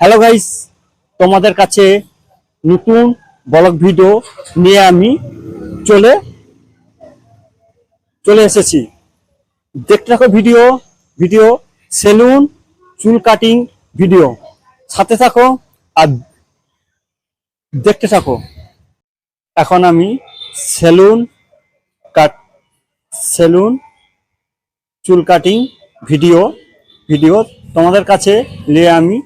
Hello guys, তোমাদের কাছে নতুন ব্লগ ভিডিও নিয়ে আমি চলে চলে এসেছি। দেখতে থাকো ভিডিও ভিডিও সেলুন চুল কাটিং ভিডিও, সাথে থাকো আর দেখতে থাকো। এখন আমি সেলুন কাট সেলুন চুল কাটিং ভিডিও ভিডিও তোমাদের কাছে নিয়ে আমি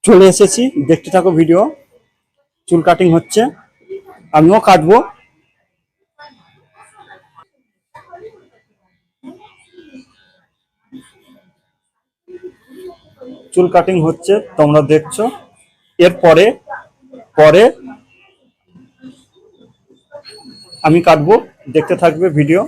চলে এসেছি। দেখতে থাকো ভিডিও। চুল কাটিং হচ্ছে, আমিও কাটবো। চুল কাটিং হচ্ছে, তোমরা দেখছো। এরপরে পরে আমি কাটবো, দেখতে থাকবে ভিডিও।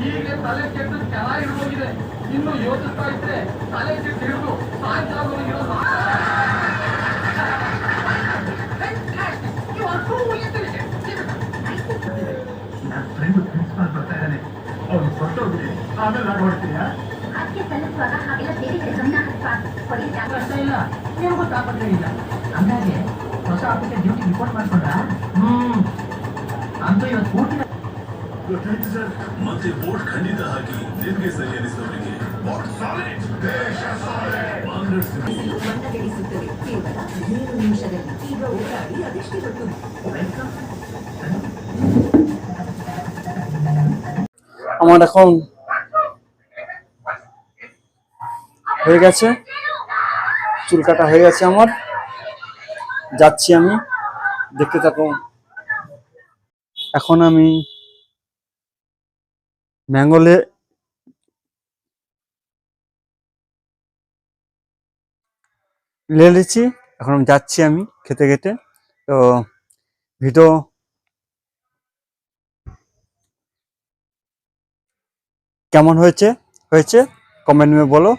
ಈಗ ತಲೆ ಕೆಟ್ಟು ಚೆನ್ನಾಗಿ ಹೋಗಿದೆ. ಇನ್ನು ಯೋಚಿಸ್ತಾ ಇದ್ರೆ ತಲೆ ಕೆಟ್ಟು ಹಿಡಿದು ಸಾಯಂಕಾಲ ನನ್ನ ಫ್ರೆಂಡ್ ಪ್ರಿನ್ಸಿಪಾಲ್ ಬರ್ತಾ ಇದ್ದಾನೆ, ಅವ್ನು ಹೊರಟೋಗಿದೆ. ಆಮೇಲೆ ನಾನು ಹೊರಡ್ತೀಯಾ? ಅದಕ್ಕೆ ಸಲ್ಲಿಸುವಾಗ ಹಾಗೆಲ್ಲ ಬೇರೆ ಕಡೆ ಗಮನ ಕಷ್ಟ ಇಲ್ಲ, ನಿಮಗೂ ತಾಪತ್ರೆ ಇಲ್ಲ. ಅಂದಾಗೆ ಹೊಸ ಆಫೀಸರ್ ಡ್ಯೂಟಿ ರಿಪೋರ್ಟ್ ಮಾಡ್ಕೊಂಡ್ರ? ಅಂತೂ ಇವತ್ತು ಪೂರ್ತಿ ಗೊತ್ತಾಯ್ತು ಸರ್. ಮತ್ತೆ ಬೋರ್ಡ್ ಖಂಡಿತ ಹಾಕಿ ನಿಮ್ಗೆ ಸರಿ ಅನಿಸಿದವರಿಗೆ ಮಂದಗಡಿಸುತ್ತದೆ. ಕೇವಲ 7 ನಿಮಿಷದಲ್ಲಿ ಈಗ ಓಡಾಡಿ ಅದೆಷ್ಟು ಗೊತ್ತು. আমার এখন হয়ে গেছে, চুল কাটা হয়ে গেছে আমার। যাচ্ছি আমি, দেখতে থাকো। এখন আমি ম্যাঙ্গোলে নিয়েছি। এখন আমি যাচ্ছি, আমি খেতে খেতে। তো ভিডিও কেমন হয়েছে হয়েছে কমেন্ট में বলো।